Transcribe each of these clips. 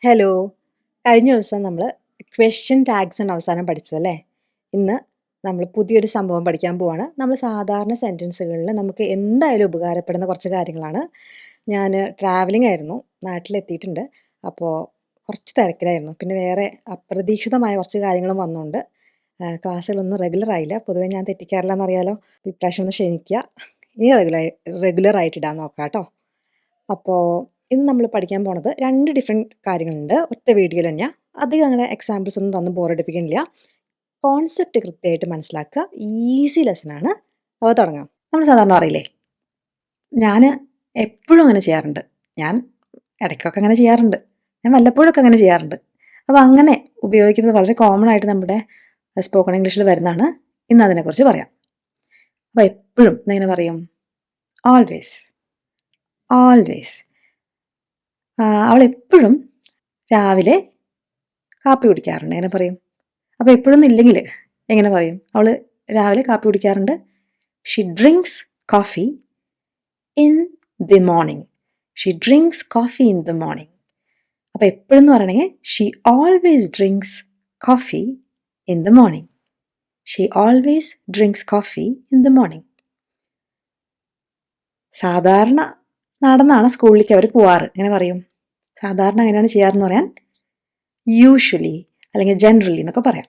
Hello. കഴിഞ്ഞ ദിവസം നമ്മൾ ക്വസ്റ്റ്യൻ ടാഗ്സ് ആണ് അവസാനം പഠിച്ചതല്ലേ. ഇന്ന് നമ്മൾ പുതിയൊരു സംഭവം പഠിക്കാൻ പോവാണ്. നമ്മൾ സാധാരണ സെൻറ്റൻസുകളിൽ നമുക്ക് എന്തായാലും ഉപകാരപ്പെടുന്ന കുറച്ച് കാര്യങ്ങളാണ്. ഞാൻ ട്രാവലിംഗ് ആയിരുന്നു, നാട്ടിലെത്തിയിട്ടുണ്ട്. അപ്പോൾ കുറച്ച് തിരക്കിലായിരുന്നു. പിന്നെ വേറെ അപ്രതീക്ഷിതമായ കുറച്ച് കാര്യങ്ങളും വന്നുകൊണ്ട് ക്ലാസ്സുകളൊന്നും റെഗുലർ ആയില്ല. പൊതുവെ ഞാൻ തെറ്റിക്കാറില്ല എന്നറിയാലോ. ഇപ്രാവശ്യം ഒന്ന് ക്ഷമിക്കുക. ഇനി റെഗുലറായിട്ട് ഇടാൻ നോക്കാം കേട്ടോ. അപ്പോൾ ഇന്ന് നമ്മൾ പഠിക്കാൻ പോണത് 2 ഡിഫറെൻറ്റ് കാര്യങ്ങളുണ്ട് ഒറ്റ വീഡിയോയിൽ തന്നെയാണ്. അധികം അങ്ങനെ എക്സാമ്പിൾസ് ഒന്നും തന്ന് ബോറടിപ്പിക്കുന്നില്ല. കോൺസെപ്റ്റ് കൃത്യമായിട്ട് മനസ്സിലാക്കുക. ഈസി ലെസനാണ്. അപ്പോൾ തുടങ്ങാം. നമ്മൾ സാധാരണ അറിയില്ലേ, ഞാൻ എപ്പോഴും അങ്ങനെ ചെയ്യാറുണ്ട്, ഞാൻ ഇടയ്ക്കൊക്കെ അങ്ങനെ ചെയ്യാറുണ്ട്, ഞാൻ വല്ലപ്പോഴൊക്കെ അങ്ങനെ ചെയ്യാറുണ്ട്. അപ്പോൾ അങ്ങനെ ഉപയോഗിക്കുന്നത് വളരെ കോമൺ ആയിട്ട് നമ്മുടെ സ്പോക്കൺ ഇംഗ്ലീഷിൽ വരുന്നതാണ്. ഇന്ന് അതിനെക്കുറിച്ച് പറയാം. അപ്പോൾ എപ്പോഴും എങ്ങനെ പറയും? ഓൾവേസ്. ഓൾവേസ്. അവൾ എപ്പോഴും രാവിലെ കാപ്പി കുടിക്കാറുണ്ട്, എങ്ങനെ പറയും? അപ്പോൾ എപ്പോഴൊന്നും ഇല്ലെങ്കിൽ എങ്ങനെ പറയും? അവൾ രാവിലെ കാപ്പി കുടിക്കാറുണ്ട്. She drinks coffee in the morning. She drinks coffee in the morning. അപ്പോൾ എപ്പോഴെന്ന് പറയണമെങ്കിൽ she always drinks coffee in the morning. She always drinks coffee in the morning. സാധാരണ നടന്നാണ് സ്കൂളിലേക്ക് അവർ പോവാറ്, എങ്ങനെ പറയും? സാധാരണ എങ്ങനെയാണ് ചെയ്യാറെന്ന് പറയാൻ യൂഷ്വലി അല്ലെങ്കിൽ ജനറലി എന്നൊക്കെ പറയാം.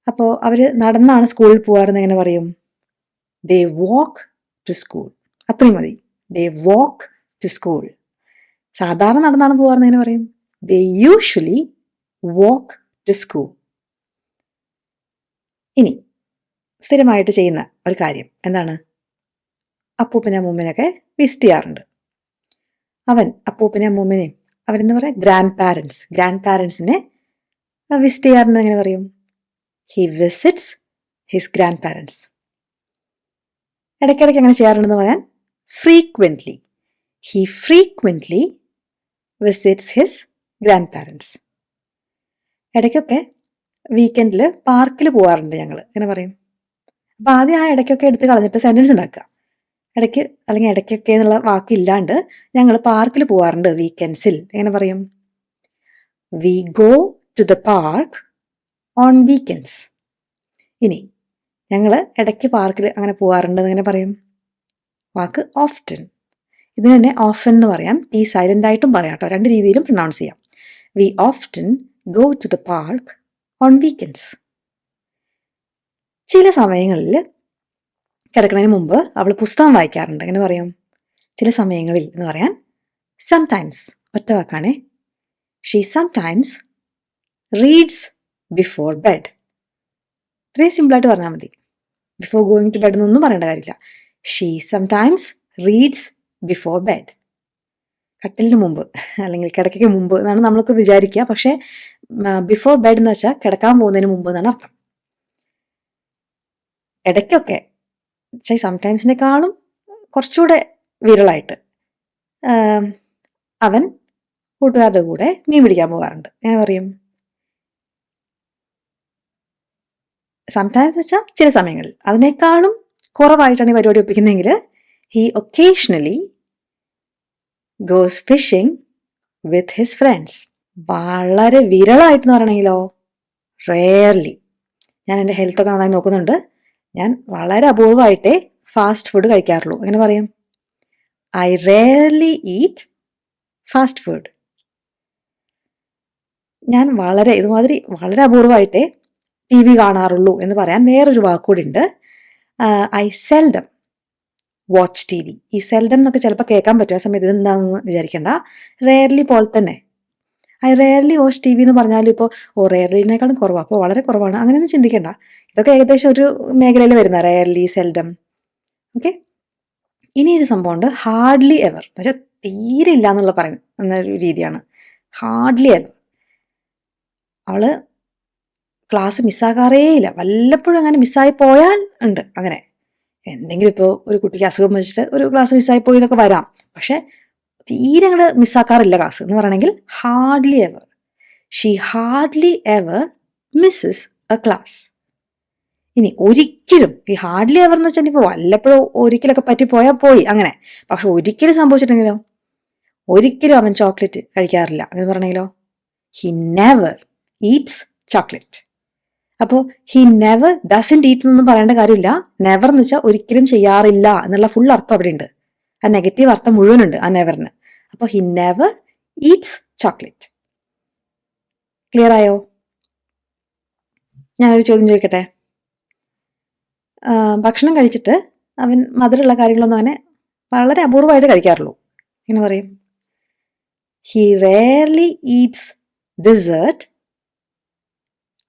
അപ്പോൾ അവർ നടന്നാണ് സ്കൂളിൽ പോവാറെന്ന് എങ്ങനെ പറയും? They walk to school. അത്രയും മതി. They walk to school. സാധാരണ നടന്നാണ് പോവാറെന്ന് എങ്ങനെ പറയും? They usually walk to school. ഇനി സ്ഥിരമായിട്ട് ചെയ്യുന്ന ഒരു കാര്യം എന്താണ്? അപ്പൂപ്പനെ അമ്മൂമ്മനെയൊക്കെ വിസിറ്റ് ചെയ്യാറുണ്ട്. അവൻ അപ്പൂപ്പനെ അമ്മൂമ്മനെയും അവരെന്താ പറയുക, ഗ്രാൻഡ് പാരൻസിനെ വിസിറ്റ് ചെയ്യാറുണ്ട് എങ്ങനെ പറയും? He visits his grand parents. ഇടയ്ക്കിടയ്ക്ക് അങ്ങനെ ചെയ്യാറുണ്ടെന്ന് പറയാൻ frequently. He frequently visits his grand parents. ഇടയ്ക്കൊക്കെ വീക്കെൻഡിൽ പാർക്കിൽ പോകാറുണ്ട് ഞങ്ങൾ, എങ്ങനെ പറയും? അപ്പോൾ ആദ്യം ആ ഇടയ്ക്കൊക്കെ എടുത്ത് കളഞ്ഞിട്ട് സെൻറ്റൻസ് ഉണ്ടാക്കുക. ഇടയ്ക്ക് അല്ലെങ്കിൽ ഇടയ്ക്കൊക്കെ എന്നുള്ള വാക്കില്ലാണ്ട് ഞങ്ങൾ പാർക്കിൽ പോകാറുണ്ട് വീക്കെൻഡ്സിൽ, എങ്ങനെ പറയും? We go to the park on weekends. ഇനി ഞങ്ങൾ ഇടയ്ക്ക് പാർക്കിൽ അങ്ങനെ പോകാറുണ്ട് എങ്ങനെ പറയും? Walk often. ഇതിന് തന്നെ ഓഫൻ എന്ന് പറയാം, ഈ സൈലൻ്റ് ആയിട്ടും പറയാം കേട്ടോ. 2 രീതിയിലും പ്രൊനൗൺസ് ചെയ്യാം. We often go to the park on weekends. ചില സമയങ്ങളിൽ കിടക്കുന്നതിന് മുമ്പ് അവൾ പുസ്തകം വായിക്കാറുണ്ട്, എങ്ങനെ പറയും? ചില സമയങ്ങളിൽ എന്ന് പറയാൻ സംടൈംസ്. ഒറ്റ വാക്കാണേ. She sometimes reads before bed. ഇത്രയും സിമ്പിളായിട്ട് പറഞ്ഞാൽ മതി. ബിഫോർ ഗോയിങ് ടു ബെഡ് എന്നൊന്നും പറയേണ്ട കാര്യമില്ല. She sometimes reads before bed. കട്ടിലിന് മുമ്പ് അല്ലെങ്കിൽ കിടക്കയ്ക്ക് മുമ്പ് എന്നാണ് നമ്മളൊക്കെ വിചാരിക്കുക. പക്ഷേ ബിഫോർ ബെഡ് എന്ന് വെച്ചാൽ കിടക്കാൻ പോകുന്നതിന് മുമ്പ് എന്നാണ് അർത്ഥം. ഇടയ്ക്കൊക്കെ, പക്ഷേ സംടൈംസിനേക്കാളും കുറച്ചുകൂടെ വിരളായിട്ട് അവൻ കൂട്ടുകാരുടെ കൂടെ മീൻ പിടിക്കാൻ പോകാറുണ്ട്, എങ്ങനെ പറയും? സംടൈംസ് വെച്ചാൽ ചില സമയങ്ങളിൽ. അതിനേക്കാളും കുറവായിട്ടാണ് ഈ പരിപാടി ഒപ്പിക്കുന്നതെങ്കിൽ he occasionally goes fishing with his friends. വളരെ വിരളായിട്ടെന്ന് പറയണമെങ്കിലോ റെയർലി. ഞാൻ എൻ്റെ ഹെൽത്തൊക്കെ നന്നായി നോക്കുന്നുണ്ട്. ഞാൻ വളരെ അപൂർവമായിട്ടേ ഫാസ്റ്റ് ഫുഡ് കഴിക്കാറുള്ളൂ, എങ്ങനെ പറയും? I rarely eat fast food. ഞാൻ ഇതുമാതിരി വളരെ അപൂർവമായിട്ടേ TV കാണാറുള്ളൂ എന്ന് പറയാൻ വേറൊരു വാക്കുകൂടി ഉണ്ട്. I seldom watch TV. ഈ സെൽഡം എന്നൊക്കെ ചിലപ്പോൾ കേൾക്കാൻ പറ്റും, ആ സമയത്ത് ഇതെന്താണെന്ന് വിചാരിക്കേണ്ട. റെയർലി പോലെ തന്നെ. ഐ റെയർലി വാച്ച് TV എന്ന് പറഞ്ഞാലും ഇപ്പോൾ റെയർലിനേക്കാളും കുറവാണ്, അപ്പോൾ വളരെ കുറവാണ്, അങ്ങനെയൊന്നും ചിന്തിക്കേണ്ട. ഇതൊക്കെ ഏകദേശം ഒരു മേഖലയിൽ വരുന്ന റെയർലി, സെൽഡം. ഓക്കെ. ഇനി ഒരു സംഭവമുണ്ട്, ഹാർഡ്ലി എവർ. എന്ന് വെച്ചാൽ തീരെ ഇല്ല എന്നുള്ള പറയുന്ന എന്നൊരു രീതിയാണ് ഹാർഡ്ലി എവർ. അവള് ക്ലാസ് മിസ്സാകാറേ ഇല്ല. വല്ലപ്പോഴും അങ്ങനെ മിസ്സായി പോയാൽ ഉണ്ട്, അങ്ങനെ എന്തെങ്കിലും ഇപ്പോൾ ഒരു കുട്ടിക്ക് അസുഖം വെച്ചിട്ട് ഒരു ക്ലാസ് മിസ്സായി പോയി എന്നൊക്കെ വരാം. പക്ഷെ തീരെ അങ്ങോട്ട് മിസ്സാക്കാറില്ല ക്ലാസ് എന്ന് പറയണമെങ്കിൽ hardly ever. She hardly ever misses a class. ഇനി ഒരിക്കലും, ഈ ഹാർഡ്ലി എവർ എന്ന് വെച്ചാൽ ഇപ്പോൾ വല്ലപ്പോഴും ഒരിക്കലൊക്കെ പറ്റിപ്പോയാൽ പോയി അങ്ങനെ. പക്ഷെ ഒരിക്കലും സംഭവിച്ചിട്ടുണ്ടെങ്കിലോ ഒരിക്കലും അവൻ ചോക്ലേറ്റ് കഴിക്കാറില്ല എന്ന് പറഞ്ഞെങ്കിലോ, ഹി നെവർ ഈറ്റ്സ് ചോക്ലേറ്റ്. അപ്പോൾ ഹി നെവർ ഡസൻറ്റ് ഈറ്റ് എന്നൊന്നും പറയേണ്ട കാര്യമില്ല. നെവർ എന്ന് വെച്ചാൽ ഒരിക്കലും ചെയ്യാറില്ല എന്നുള്ള ഫുൾ അർത്ഥം അവിടെ ഉണ്ട്. ആ നെഗറ്റീവ് അർത്ഥം മുഴുവനുണ്ട് ആ നെവറിന്. അപ്പോൾ he never Eats chocolate. Clear ആയോ? ഞാനൊരു ചോദ്യം ചോദിക്കട്ടെ. ഭക്ഷണം കഴിച്ചിട്ട് അവൻ മധുരമുള്ള കാര്യങ്ങളൊന്നും അങ്ങനെ വളരെ അപൂർവമായിട്ട് കഴിക്കാറുള്ളൂ. എങ്ങനെ പറയും? He rarely eats dessert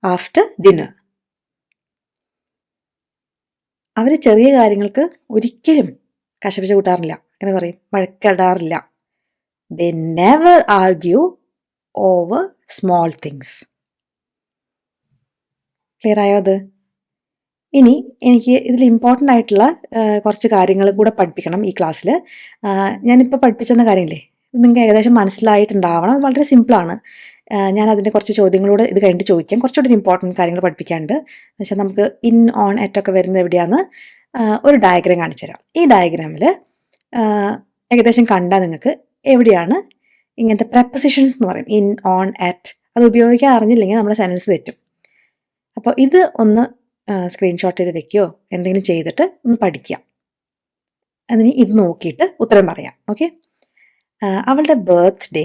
after dinner. അവർ ചെറിയ കാര്യങ്ങൾക്ക് ഒരിക്കലും കശപിശ കൂട്ടാറില്ല. എങ്ങനെ പറയും? വഴക്കിടാറില്ല. They never argue over small things. Clear ആയോ അത്? ഇനി എനിക്ക് ഇതിൽ ഇമ്പോർട്ടൻ്റ് ആയിട്ടുള്ള കുറച്ച് കാര്യങ്ങൾ കൂടെ പഠിപ്പിക്കണം ഈ ക്ലാസ്സിൽ. ഞാനിപ്പോൾ പഠിപ്പിച്ചെന്ന കാര്യമില്ലേ, നിങ്ങൾക്ക് ഏകദേശം മനസ്സിലായിട്ടുണ്ടാവണം. അത് വളരെ സിമ്പിളാണ്. ഞാൻ അതിൻ്റെ കുറച്ച് ചോദ്യങ്ങളോട് ഇത് കഴിഞ്ഞിട്ട് ചോദിക്കാം. കുറച്ചുകൂടി ഇമ്പോർട്ടൻറ്റ് കാര്യങ്ങൾ പഠിപ്പിക്കാനുണ്ട്. എന്ന് വെച്ചാൽ നമുക്ക് ഇൻ, ഓൺ, അറ്റൊക്കെ വരുന്നത് എവിടെയാണെന്ന് ഒരു ഡയഗ്രാം കാണിച്ചു തരാം. ഈ ഡയഗ്രാമിൽ ഏകദേശം കണ്ടാൽ നിങ്ങൾക്ക് എവിടെയാണ് ഇങ്ങനത്തെ പ്രപ്പോസിഷൻസ് എന്ന് പറയും, ഇൻ, ഓൺ, അറ്റ്. അത് ഉപയോഗിക്കാൻ അറിഞ്ഞില്ലെങ്കിൽ നമ്മുടെ സെൻറ്റൻസ് തെറ്റും. അപ്പോൾ ഇത് ഒന്ന് സ്ക്രീൻഷോട്ട് ചെയ്ത് വെക്കുകയോ എന്തെങ്കിലും ചെയ്തിട്ട് ഒന്ന് പഠിക്കുക. അതിന് ഇത് നോക്കിയിട്ട് ഉത്തരം പറയാം. ഓക്കെ. അവളുടെ ബർത്ത്ഡേ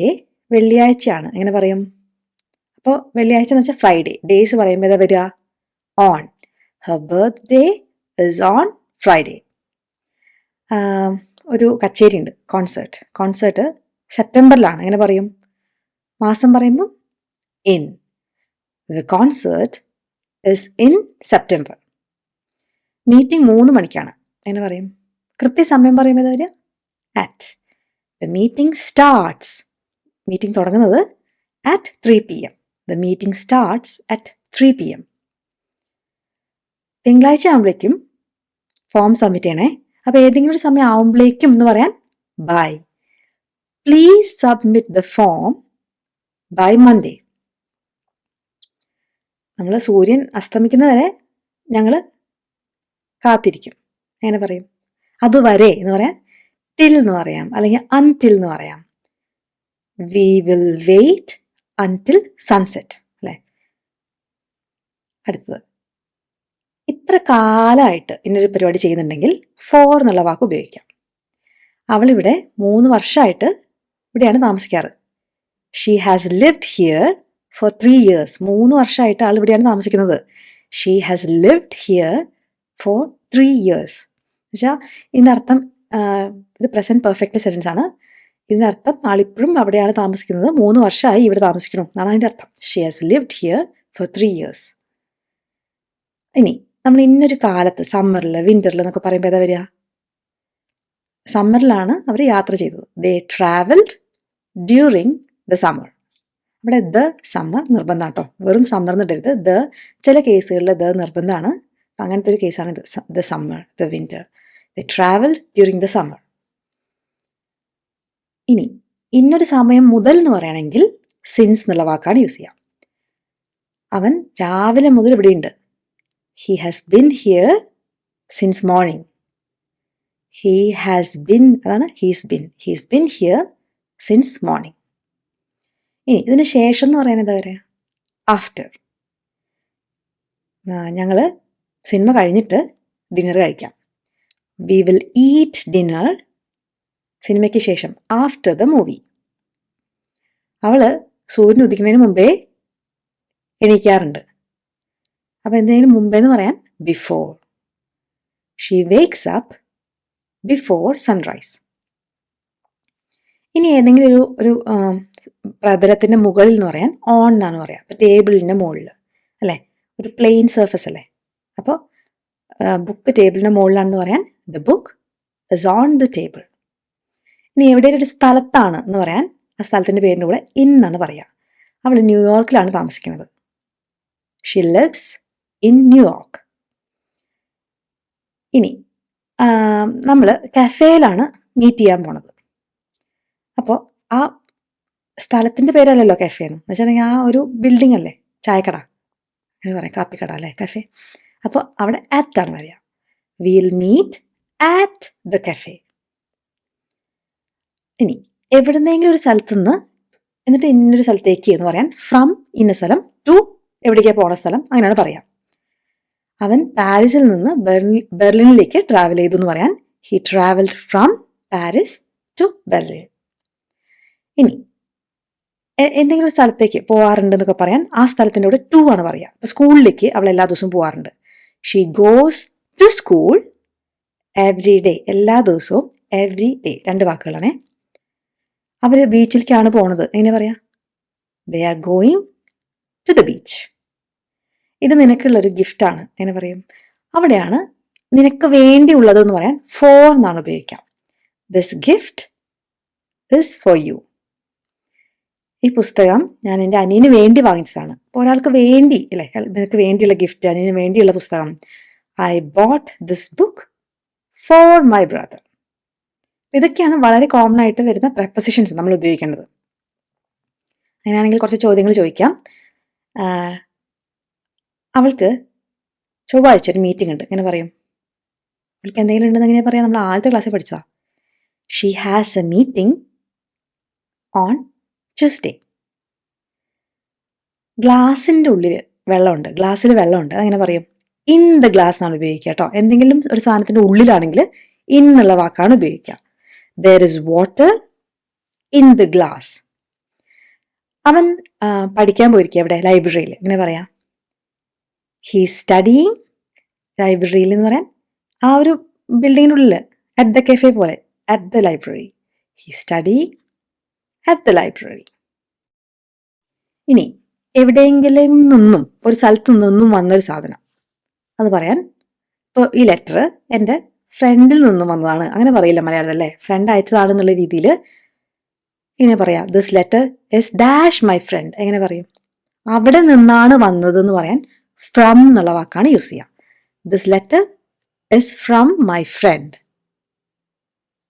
വെള്ളിയാഴ്ചയാണ്. എങ്ങനെ പറയും? അപ്പോൾ വെള്ളിയാഴ്ച എന്ന് വെച്ചാൽ ഫ്രൈഡേ. ഡേയ്സ് പറയുമ്പോൾ ഏതാ വരിക? On. Har birthday is on Friday. ഒരു കച്ചേരി ഉണ്ട്, കോൺസേർട്ട് സെപ്റ്റംബറിലാണ്. എങ്ങനെ പറയും? മാസം പറയുമ്പം in. The concert is in September. Meeting 3 മണിക്കാണ്. എങ്ങനെ പറയും? കൃത്യസമയം പറയുമ്പോൾ ഏതാ വരിക? At. The meeting starts. Meeting തുടങ്ങുന്നത് at 3 PM. The meeting starts at 3 PM. തിങ്കളാഴ്ച ആകുമ്പോഴേക്കും ഫോം സബ്മിറ്റ് ചെയ്യണേ. അപ്പോൾ ഏതെങ്കിലും ഒരു സമയം ആകുമ്പോഴേക്കും എന്ന് പറയാൻ by. Please submit the form by Monday. നമ്മൾ സൂര്യൻ അസ്തമിക്കുന്നവരെ ഞങ്ങൾ കാത്തിരിക്കും. എങ്ങനെ പറയും? അതുവരെ എന്ന് പറയാൻ ടിൽ എന്ന് പറയാം, അല്ലെങ്കിൽ അൺടിൽ എന്ന് പറയാം. We will wait until sunset. അല്ലേ? അടുത്തത്, ഇത്ര കാലമായിട്ട് ഇന്നൊരു പരിപാടി ചെയ്യുന്നുണ്ടെങ്കിൽ ഫോർ എന്നുള്ള വാക്ക് ഉപയോഗിക്കാം. അവളിവിടെ 3 വർഷമായിട്ട് ഇവിടെയാണ് താമസിക്കാറ്. She has lived here for 3 years. 3 വർഷമായിട്ട് ആൾ ഇവിടെയാണ് താമസിക്കുന്നത്. She has lived here for 3 years. എന്നുവെച്ചാൽ ഇതിൻ്റെ അർത്ഥം, ഇത് പ്രസൻറ്റ് പെർഫെക്റ്റ് സെൻറ്റൻസ് ആണ്. ഇതിനർത്ഥം ആളിപ്പോഴും അവിടെയാണ് താമസിക്കുന്നത്, 3 വർഷമായി ഇവിടെ താമസിക്കണം എന്നാണ് അതിൻ്റെ അർത്ഥം. She has lived here for 3 years. ഇനി നമ്മൾ ഇന്നൊരു കാലത്ത്, സമ്മറിൽ, വിൻ്ററിൽ എന്നൊക്കെ പറയുമ്പോൾ ഏതാ വരിക? സമ്മറിലാണ് അവർ യാത്ര ചെയ്തത്. ദേ ട്രാവൽഡ് ഡ്യൂറിങ് ദ സമ്മർ. അവിടെ ദ സമ്മർ നിർബന്ധം കേട്ടോ, വെറും സമ്മർ എന്നിട്ടരുത്. ദ ചില കേസുകളിൽ ദ നിർബന്ധമാണ്. അങ്ങനത്തെ ഒരു കേസാണ് ഇത്, the summer, the winter. They travelled during the summer. ഇനി ഇന്നൊരു സമയം മുതൽ എന്ന് പറയുകയാണെങ്കിൽ സിൻസ് എന്നുള്ള വാക്കാണ് യൂസ് ചെയ്യുക. അവൻ രാവിലെ മുതൽ ഇവിടെയുണ്ട്. He has been here since morning. He has been, അതാണ് he's been here since morning. ഇനി ഇതിന് ശേഷം എന്ന് പറയുന്നത് എന്താ പറയുക? ആഫ്റ്റർ. ഞങ്ങൾ സിനിമ കഴിഞ്ഞിട്ട് ഡിന്നർ കഴിക്കാം. വി വിൽ ഈറ്റ് ഡിന്നർ, സിനിമയ്ക്ക് ശേഷം, ആഫ്റ്റർ ദ മൂവി. അവള് സൂര്യൻ ഉദിക്കുന്നതിന് മുമ്പേ എണീക്കാറുണ്ട്. അപ്പം എന്തെങ്കിലും മുമ്പേ എന്ന് പറയാൻ before. She wakes up before sunrise. ഇനി ഏതെങ്കിലും ഒരു പ്രതലത്തിൻ്റെ മുകളിൽ എന്ന് പറയാൻ ഓൺ എന്നാണ് പറയാം. അപ്പം ടേബിളിൻ്റെ മുകളിൽ അല്ലേ, ഒരു പ്ലെയിൻ സർഫസ് അല്ലേ. അപ്പോൾ ബുക്ക് ടേബിളിൻ്റെ മുകളിലാണെന്ന് പറയാൻ the book is on the table. ഇനി എവിടെയും ഒരു സ്ഥലത്താണ് എന്ന് പറയാൻ ആ സ്ഥലത്തിൻ്റെ പേരിൻ്റെ കൂടെ ഇൻ എന്നാണ് പറയുക. അവൾ ന്യൂയോർക്കിലാണ് താമസിക്കുന്നത്. She lives in New York. ഇനി നമ്മൾ കഫേയിലാണ് മീറ്റ് ചെയ്യാൻ പോണത്. അപ്പോൾ ആ സ്ഥലത്തിൻ്റെ പേരല്ലല്ലോ കഫേ എന്ന് വെച്ചിട്ടുണ്ടെങ്കിൽ ആ ഒരു ബിൽഡിംഗ് അല്ലേ, ചായക്കട എന്ന് പറയാം, കാപ്പിക്കട അല്ലേ കഫേ. അപ്പോൾ അവിടെ ആറ്റാണ് വരിക. Will meet at the cafe. ഇനി എവിടുന്നെങ്കിലും ഒരു സ്ഥലത്ത് നിന്ന് എന്നിട്ട് ഇന്നൊരു സ്ഥലത്തേക്ക് എന്ന് പറയാൻ ഫ്രം ഇന്ന സ്ഥലം ടു എവിടേക്കാണ് പോണ സ്ഥലം അങ്ങനെയാണ് പറയാം. അവൻ പാരീസിൽ നിന്ന് ബെർലിനിലേക്ക് ട്രാവൽ ചെയ്തു എന്ന് പറയാൻ he travelled from Paris to Berlin. ഇനി എന്തെങ്കിലും ഒരു സ്ഥലത്തേക്ക് പോകാറുണ്ട് എന്നൊക്കെ പറയാൻ ആ സ്ഥലത്തിൻ്റെ കൂടെ ടു ആണ് പറയുക. ഇപ്പൊ സ്കൂളിലേക്ക് അവൾ എല്ലാ ദിവസവും പോകാറുണ്ട്. She goes to school every day. എല്ലാ ദിവസവും എവ്രി ഡേ 2 വാക്കുകളാണേ. അവര് ബീച്ചിലേക്കാണ് പോണത്, എങ്ങനെ പറയാ? They are going to the beach. ഇത് നിനക്കുള്ളൊരു ഗിഫ്റ്റാണ്, എങ്ങനെ പറയും? അവിടെയാണ് നിനക്ക് വേണ്ടിയുള്ളത് എന്ന് പറയാൻ ഫോർ എന്നാണ് ഉപയോഗിക്കാം. This gift is for you. ഈ പുസ്തകം ഞാൻ എൻ്റെ അനിയന് വേണ്ടി വാങ്ങിച്ചതാണ്. അപ്പോൾ ഒരാൾക്ക് വേണ്ടി അല്ലേ, നിനക്ക് വേണ്ടിയുള്ള ഗിഫ്റ്റ്, അനിയന് വേണ്ടിയുള്ള പുസ്തകം. I boat this book for my brother. ഇതൊക്കെയാണ് വളരെ കോമൺ ആയിട്ട് വരുന്ന പ്രപ്പോസിഷൻസ് നമ്മൾ ഉപയോഗിക്കേണ്ടത്. അങ്ങനെയാണെങ്കിൽ കുറച്ച് ചോദ്യങ്ങൾ ചോദിക്കാം. അവൾക്ക് ചൊവ്വാഴ്ച ഒരു മീറ്റിംഗ് ഉണ്ട്, എങ്ങനെ പറയും? അവൾക്ക് എന്തെങ്കിലും ഉണ്ടെന്ന് എങ്ങനെയാ പറയാം? നമ്മൾ ആദ്യത്തെ ക്ലാസ്സിൽ പഠിച്ചാ. She has A meeting on Tuesday. ഗ്ലാസിൻ്റെ ഉള്ളിൽ വെള്ളമുണ്ട്, ഗ്ലാസ്സിൽ വെള്ളമുണ്ട്, അതെങ്ങനെ പറയും? ഇൻ ദ ഗ്ലാസ് എന്നാണ് ഉപയോഗിക്കുക കേട്ടോ. എന്തെങ്കിലും ഒരു സാധനത്തിൻ്റെ ഉള്ളിലാണെങ്കിൽ ഇൻ എന്നുള്ള വാക്കാണ് ഉപയോഗിക്കുക. There is water in the glass. അവൻ പഠിക്കാൻ പോയിരിക്കുക എവിടെ? ലൈബ്രറിയിൽ, എങ്ങനെ പറയാം? ഹീ സ്റ്റഡിയിങ് ലൈബ്രറിയിൽ എന്ന് പറയാൻ ആ ഒരു ബിൽഡിങ്ങിൻ്റെ ഉള്ളിൽ, അറ്റ് ദ കഫേ പോലെ, at the library. He studying at the library. ഇനി എവിടെയെങ്കിലും നിന്നും ഒരു സ്ഥലത്തു നിന്നും വന്നൊരു സാധനം, അത് പറയാൻ ഇപ്പോൾ ഈ ലെറ്റർ എൻ്റെ ഫ്രണ്ടിൽ നിന്നും വന്നതാണ് അങ്ങനെ പറയില്ല മലയാളത്തിൽ അല്ലേ? ഫ്രണ്ട് അയച്ചതാണെന്നുള്ള രീതിയിൽ ഇങ്ങനെ പറയാം. This letter is dash my friend. എങ്ങനെ പറയും? അവിടെ നിന്നാണ് വന്നതെന്ന് പറയാൻ ഫ്രം എന്നുള്ള വാക്കാണ് യൂസ് ചെയ്യുക. This letter is from my friend.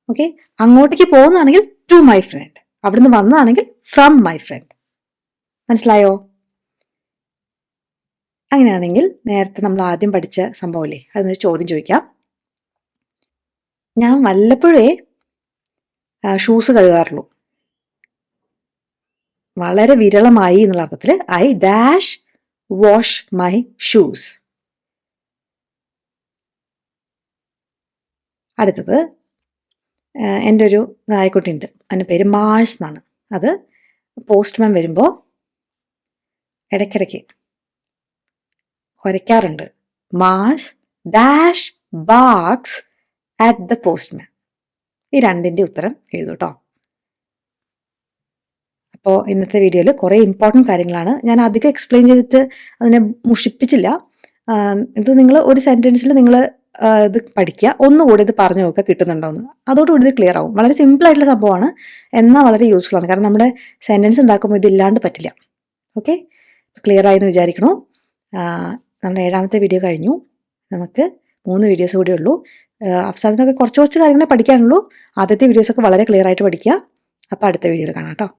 Okay, അങ്ങോട്ടേക്ക് പോകുന്നതാണെങ്കിൽ ടു മൈ ഫ്രണ്ട്, അവിടുന്ന് വന്നതാണെങ്കിൽ ഫ്രം മൈ ഫ്രണ്ട്. മനസ്സിലായോ? അങ്ങനെയാണെങ്കിൽ നേരത്തെ നമ്മൾ ആദ്യം പഠിച്ച സംഭവമില്ലേ, അതൊരു ചോദ്യം ചോദിക്കാം. ഞാൻ വല്ലപ്പോഴേ ഷൂസ് കഴുകാറുള്ളൂ. വളരെ വിരളമായി എന്നുള്ള അർത്ഥത്തിൽ I dash wash my shoes. അടുത്തത് എൻ്റെ ഒരു നായക്കുട്ടിയുണ്ട്, അതിൻ്റെ പേര് മാഴ്സ് എന്നാണ്. അത് പോസ്റ്റ്മാൻ വരുമ്പോൾ ഇടയ്ക്കിടയ്ക്ക് കുരയ്ക്കാറുണ്ട്. Mars dash barks at the postman. ഈ രണ്ടിൻ്റെ ഉത്തരം എഴുതൂ കേട്ടോ. അപ്പോൾ ഇന്നത്തെ വീഡിയോയിൽ കുറേ ഇമ്പോർട്ടൻറ്റ് കാര്യങ്ങളാണ്. ഞാൻ അധികം എക്സ്പ്ലെയിൻ ചെയ്തിട്ട് അതിനെ മുഷിപ്പിച്ചില്ല. ഇത് നിങ്ങൾ ഒരു സെൻറ്റൻസിൽ നിങ്ങൾ ഇത് പഠിക്കുക, ഒന്നുകൂടി ഇത് പറഞ്ഞു നോക്കുക കിട്ടുന്നുണ്ടോയെന്ന്. അതോടുകൂടി ഇത് ക്ലിയർ ആവും. വളരെ സിമ്പിളായിട്ടുള്ള സംഭവമാണ്, എന്നാൽ വളരെ യൂസ്ഫുൾ ആണ്. കാരണം നമ്മുടെ സെൻറ്റൻസ് ഉണ്ടാക്കുമ്പോൾ ഇതില്ലാണ്ട് പറ്റില്ല. ഓക്കെ, ക്ലിയർ ആയെന്ന് വിചാരിക്കണു. നമ്മുടെ 7ാമത്തെ വീഡിയോ കഴിഞ്ഞു. നമുക്ക് 3 വീഡിയോസ് കൂടെ ഉള്ളൂ. അവസാനത്തൊക്കെ കുറച്ച് കാര്യങ്ങളെ പഠിക്കാനുള്ളൂ. ആദ്യത്തെ വീഡിയോസൊക്കെ വളരെ ക്ലിയർ ആയിട്ട് പഠിക്കുക. അപ്പോൾ അടുത്ത വീഡിയോയിൽ കാണാം കേട്ടോ.